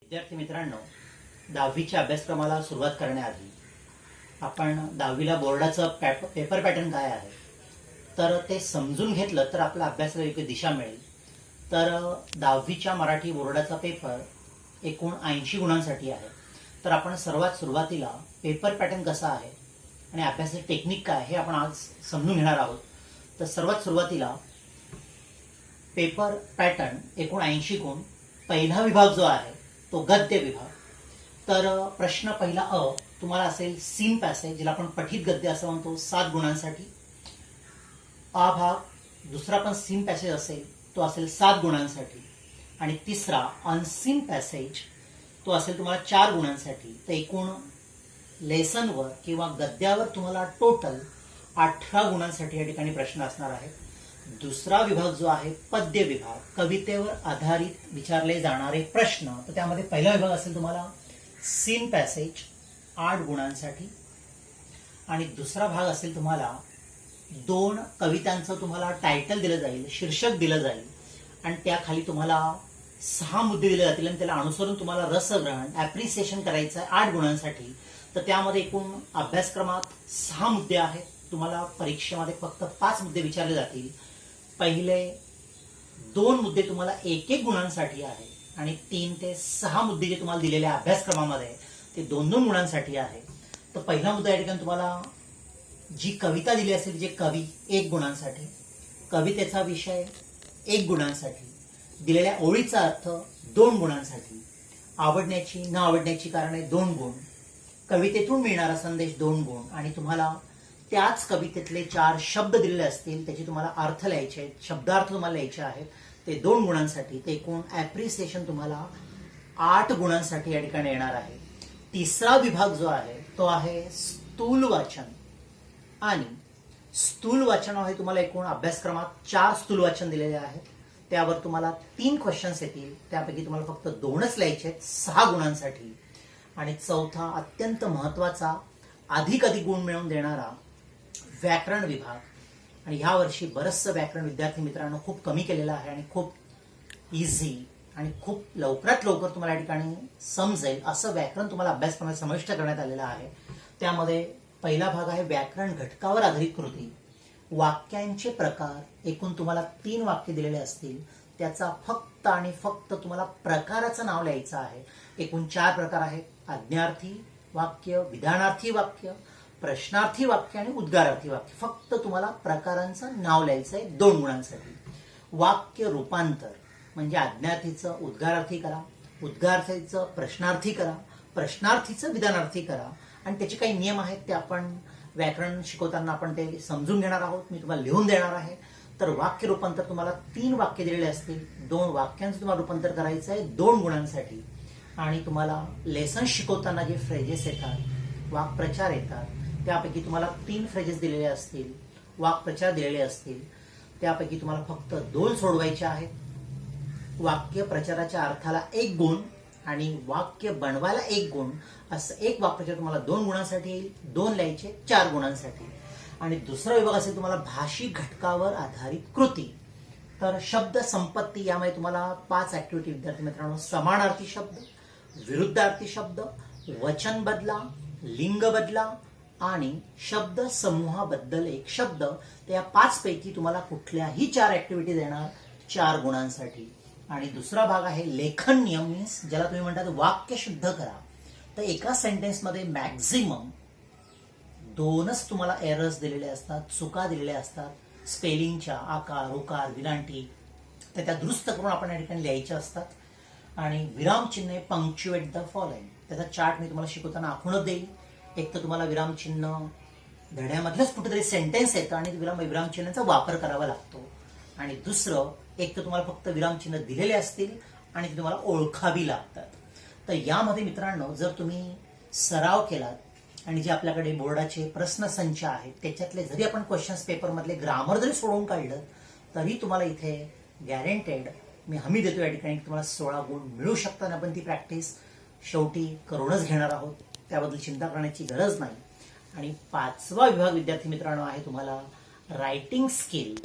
विद्यार्थी मित्रांनो, 10वीच्या अभ्यासक्रमाला सुरुवात करण्याआधी आपण 10वीला बोर्डाचं पेपर पॅटर्न काय आहे तर ते समजून घेतलं तर आपला अभ्यासाला योग्य दिशा मिळेल. तर 10वीच्या मराठी बोर्डाचा पेपर एकूण 80 गुणांसाठी आहे. तर आपण सर्वात सुरुवातीला पेपर पॅटर्न कसा आहे आणि अभ्यासाची टेक्निक काय हे आपण आज समजून घेणार आहोत. तर सर्वात सुरुवातीला पेपर पॅटर्न एकूण 80 गुण. पहिला विभाग जो आहे तो गद्य विभाग. तर प्रश्न पहिला तुम्हाला असेल सीन पॅसेज, ज्याला आपण पठित गद्य असं म्हणतो, 7 गुणांसाठी. भाग दुसरा पण सीन पॅसेज असेल तो असेल 7 गुणांसाठी. आणि तिसरा अनसीन पॅसेज तो असेल तुम्हाला 4 गुणांसाठी. तर एकूण लेसनवर किंवा गद्यावर तुम्हाला टोटल 18 गुणांसाठी या ठिकाणी प्रश्न असणार आहेत. दुसरा विभाग जो आहे पद्य विभाग, कवितेवर आधारित विचारले जाणारे प्रश्न. तर त्यामध्ये पहिला विभाग असेल तुम्हाला सीन पॅसेज 8 गुणांसाठी. आणि दुसरा भाग असेल तुम्हाला 2 कवितांचं तुम्हाला टायटल दिलं जाईल, शीर्षक दिलं जाईल आणि त्याखाली तुम्हाला 6 मुद्दे दिले जातील आणि त्याला अनुसरून तुम्हाला रसग्रहण ऍप्रिसिएशन करायचं आहे 8 गुणांसाठी. तर त्यामध्ये एकूण अभ्यासक्रमात 6 मुद्दे आहेत. तुम्हाला परीक्षेमध्ये फक्त 5 मुद्दे विचारले जातील. पहिले 2 मुद्दे तुम्हाला 1-1 गुणांसाठी आहे आणि 3 ते 6 मुद्दे जे तुम्हाला दिलेल्या अभ्यासक्रमामध्ये ते 2-2 गुणांसाठी आहे. तर पहिला मुद्दा या ठिकाणी तुम्हाला जी कविता दिली असेल, जे कवी 1 गुणांसाठी, कवितेचा विषय 1 गुणांसाठी, दिलेल्या ओळीचा अर्थ 2 गुणांसाठी, आवडण्याची न आवडण्याची कारणे 2 गुण, कवितेतून मिळणारा संदेश 2 गुण आणि तुम्हाला त्याच कवितेतले 4 शब्द दिलेले असतील, त्याचे तुम्हाला अर्थ लिहायचे आहेत, शब्दार्थ तुम्हाला लिहायचे आहेत, ते 2 गुणांसाठी. ते एकूण ऍप्रिसिएशन तुम्हाला 8 गुणांसाठी या ठिकाणी येणार आहे. तिसरा विभाग जो आहे तो आहे स्थूल वाचन. आणि स्थूल वाचन आहे तुम्हाला एकूण अभ्यासक्रमात 4 स्थूल वाचन दिलेले आहेत. त्यावर तुम्हाला 3 क्वेश्चन्स येतील, त्यापैकी तुम्हाला फक्त 2च लिहायचे आहेत 6 गुणांसाठी. आणि चौथा अत्यंत महत्वाचा, अधिक गुण मिळवून देणारा व्याकरण विभाग. आणि ह्या वर्षी बरंचसं व्याकरण विद्यार्थी मित्रांनो खूप कमी केलेलं आहे आणि खूप इझी आणि खूप लवकरात लवकर तुम्हाला या ठिकाणी समजेल असं व्याकरण तुम्हाला अभ्यासक्रमात समाविष्ट करण्यात आलेलं आहे. त्यामध्ये पहिला भाग आहे व्याकरण घटकावर आधारित कृती. वाक्यांचे प्रकार, एकूण तुम्हाला 3 वाक्य दिलेले असतील, त्याचा फक्त आणि फक्त तुम्हाला प्रकाराचं नाव लिहायचं आहे. एकूण 4 प्रकार आहेत: आज्ञार्थी वाक्य, विधानार्थी वाक्य, प्रश्नार्थी वाक्य आणि उद्गारार्थी वाक्य. फक्त तुम्हाला प्रकारांचं नाव लिहायचं आहे 2 गुणांसाठी. वाक्य रूपांतर म्हणजे आज्ञार्थीचं उद्गारार्थी करा, उद्गारार्थीचं प्रश्नार्थी करा, प्रश्नार्थीचं विधानार्थी करा. आणि त्याचे काही नियम आहेत, ते आपण व्याकरण शिकवताना आपण ते समजून घेणार आहोत. मी तुम्हाला लिहून देणार आहे. तर वाक्य रूपांतर तुम्हाला 3 वाक्य दिलेले असतील, 2 वाक्यांचं तुम्हाला रूपांतर करायचं आहे 2 गुणांसाठी. आणि तुम्हाला लेसन शिकवताना जे फ्रेजेस येतात, वाक्प्रचार येतात, त्यापैकी तुम्हाला 3 फ्रेजेस दिलेले असतील, वाक्प्रचार दिलेले असतील, त्यापैकी तुम्हाला फक्त 2 सोडवायचे आहेत. वाक्य प्रचाराच्या अर्थाला 1 गुण आणि वाक्य बनवायला 1 गुण, असं 1 वाक्प्रचार तुम्हाला 2 गुणांसाठी येईल, 2 लिहायचे 4 गुणांसाठी. आणि दुसरा विभाग असेल तुम्हाला भाषिक घटकावर आधारित कृती. तर शब्द संपत्ती, यामध्ये तुम्हाला 5 ऍक्टिव्हिटी विद्यार्थी मित्रांनो: समानार्थी शब्द, विरुद्धार्थी शब्द, वचन बदला, लिंग बदला आणि शब्द समूहाबद्दल 1 शब्द. तर या 5 पैकी तुम्हाला कुठल्याही 4 ऍक्टिव्हिटी देणार 4 गुणांसाठी. आणि दुसरा भाग आहे लेखन नियम, मीन्स ज्याला तुम्ही म्हणतात वाक्य शुद्ध करा. तर एका सेंटेन्समध्ये मॅक्झिमम 2च तुम्हाला एरर्स दिलेले असतात, चुका दिलेल्या असतात, स्पेलिंगच्या, आकार, उकार, विरांटी. तर त्या दुरुस्त करून आपण या ठिकाणी लिहायच्या असतात. आणि विरामचिन्हे, पंक्च्युएट द फॉलोइंग, त्याचा चार्ट मी तुम्हाला शिकवताना आखूनच देईल. एक तर तुम्हाला विरामचिन्ह धड्यामधलंच कुठेतरी सेंटेन्स येतं आणि विरामचिन्हाचा वापर करावा लागतो. आणि दुसरं, एक तर तुम्हाला फक्त विरामचिन्ह दिलेले असतील आणि ते तुम्हाला ओळखावी लागतात. तर यामध्ये मित्रांनो जर तुम्ही सराव केलात आणि जे आपल्याकडे बोर्डाचे प्रश्नसंच आहेत त्याच्यातले जरी आपण क्वेश्चन्स पेपरमधले ग्रामर जरी सोडवून काढलं तरी तुम्हाला इथे गॅरंटेड मी हमी देतो या ठिकाणी तुम्हाला 16 गुण मिळू शकतात. आपण ती प्रॅक्टिस शेवटी करूनच घेणार आहोत, त्याबद्दल चिंता करण्याची गरज नाही. आणि 5वा विभाग विद्यार्थी मित्रांनो आहे तुम्हाला रायटिंग स्किल.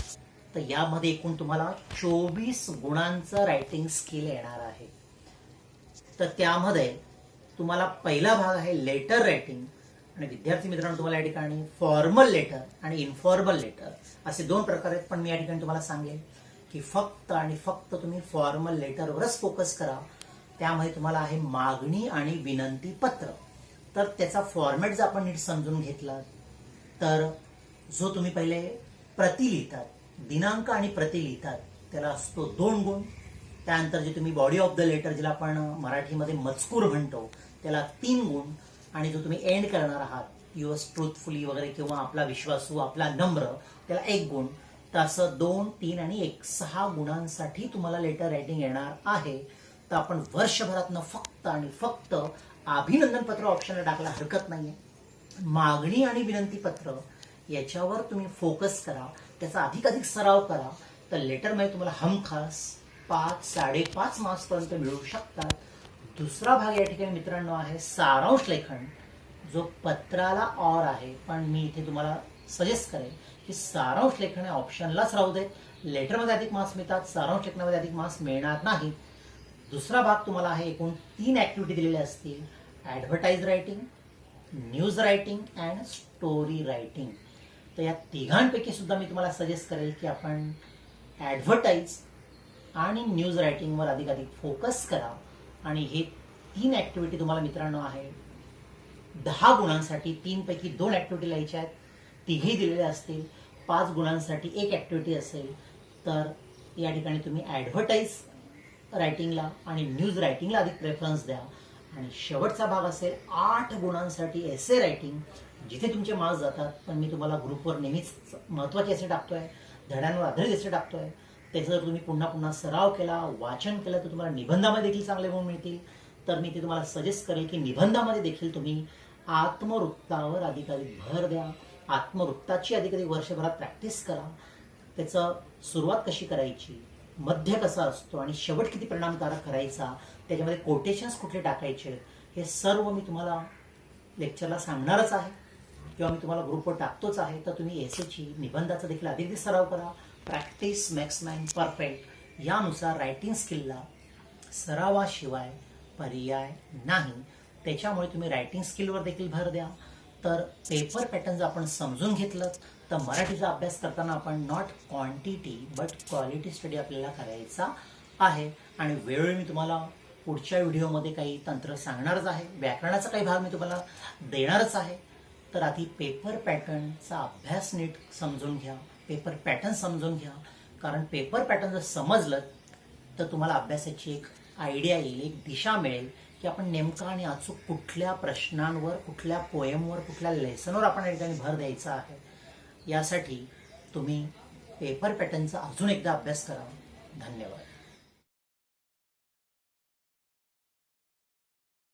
तर यामध्ये एकूण तुम्हाला 24 गुणांचं रायटिंग स्किल येणार आहे. तर त्यामध्ये तुम्हाला पहिला भाग आहे लेटर रायटिंग. आणि विद्यार्थी मित्रांनो, तुम्हाला या ठिकाणी फॉर्मल लेटर आणि इन्फॉर्मल लेटर असे दोन प्रकार आहेत. पण मी या ठिकाणी तुम्हाला सांगेन की फक्त आणि फक्त तुम्ही फॉर्मल लेटरवरच फोकस करा. त्यामध्ये तुम्हाला आहे मागणी आणि विनंती पत्र. तर त्याचा फॉर्मॅट जर आपण नीट समजून घेतला तर जो तुम्ही पहिले प्रति लिहितात, दिनांक आणि प्रति लिहितात, त्याला असतो 2 गुण. त्यानंतर जे तुम्ही बॉडी ऑफ द लेटर, ज्याला आपण मराठीमध्ये मजकूर म्हणतो, त्याला 3 गुण. आणि जो तुम्ही एंड करणार आहात, युअर्स ट्रूथफुली वगैरे किंवा आपला विश्वासू, आपला नम्र, त्याला 1 गुण. तर असं 2, 3 आणि 1 6 गुणांसाठी तुम्हाला लेटर रायटिंग येणार आहे. तर आपण वर्षभरातनं फक्त आणि फक्त अभिनंदन पत्र ऑप्शनला टाकला हरकत नाहीये. मागणी आणि विनंती पत्र याच्यावर तुम्ही फोकस करा, त्याचा अधिकाधिक सराव करा. तर लेटरमध्ये तुम्हाला हमखास 5, 5.5 मार्क्स पर्यंत मिळू शकतात. दुसरा भाग या ठिकाणी मित्रांनो आहे सारांश लेखन, जो पत्राला और आहे. पण मी इथे तुम्हाला सजेस्ट करेन की सारांश लेखन हे ऑप्शनलाच राहू दे. लेटरमध्ये अधिक मार्क्स मिळतात, सारांश लेखनामध्ये अधिक मार्क्स मिळणार नाही. दुसरा भाग तुम्हाला आहे, एकूण 3 ऍक्टिव्हिटी दिलेल्या असतील: advertise writing, news writing and story writing. तर या तिघांपैकी सुद्धा मी तुम्हाला सजेस्ट करेल की आपण ऍडव्हर्टाईज आणि न्यूज रायटिंगवर अधिकाधिक फोकस करा. आणि हे 3 ऍक्टिव्हिटी तुम्हाला मित्रांनो आहे 10 गुणांसाठी 3 पैकी 2 ऍक्टिव्हिटी लिहायच्या आहेत. तिघेही दिलेल्या असतील. 5 गुणांसाठी 1 ऍक्टिव्हिटी असेल. तर या ठिकाणी तुम्ही ऍडव्हर्टाईज रायटिंगला आणि न्यूज रायटिंगला अधिक प्रेफरन्स द्या. आणि शेवटचा भाग असेल 8 गुणांसाठी एसे रायटिंग, जिथे तुमचे मार्क्स जातात. पण मी तुम्हाला ग्रुपवर नेहमीच महत्त्वाचे एसे टाकतोय, धड्यांवर आधारित एसे टाकतोय. त्याचा जर तुम्ही पुन्हा पुन्हा सराव केला, वाचन केलं, तर तुम्हाला निबंधामध्ये देखील चांगले गुण मिळतील. तर मी ते तुम्हाला सजेस्ट करेल की निबंधामध्ये देखील तुम्ही आत्मवृत्तावर अधिकाधिक भर द्या. आत्मवृत्ताची अधिकाधिक वर्षभरात प्रॅक्टिस करा. त्याचं सुरुवात कशी करायची, मध्य कसा असतो आणि शेवट किती परिणामकारक करायचा, त्याच्यामध्ये कोटेशन्स कुठले टाकायचे, हे सर्व मी तुम्हाला लेक्चरला सांगणारच आहे किंवा मी तुम्हाला ग्रुपवर टाकतोच आहे. तर तुम्ही एसेची, निबंधाचा देखील अधिक सराव करा. प्रॅक्टिस मेक्स मॅन परफेक्ट यानुसार रायटिंग स्किलला सरावाशिवाय पर्याय नाही. त्याच्यामुळे तुम्ही रायटिंग स्किलवर देखील भर द्या. तर पेपर पॅटर्न जर आपण समजून घेतलं तर मराठीचा अभ्यास करताना आपण not quantity but quality study आपल्याला करायचा आहे. आणि वेळोवेळी मी तुम्हाला पुढच्या व्हिडिओमध्ये काही तंत्र सांगणारच आहे. व्याकरणाचा काही भाग मी तुम्हाला देणारच आहे. तर आधी पेपर पॅटर्नचा अभ्यास नीट समजून घ्या, पेपर पॅटर्न समजून घ्या. कारण पेपर पॅटर्न जर समजलं तर तुम्हाला अभ्यासाची एक आयडिया येईल, एक दिशा मिळेल की आपण नेमका आणि अचूक कुठल्या प्रश्नांवर, कुठल्या पोएमवर, कुठल्या लेसनवर आपण या ठिकाणी भर द्यायचा आहे. यासाठी तुम्ही पेपर पॅटर्नचा अजून एकदा अभ्यास करा. धन्यवाद.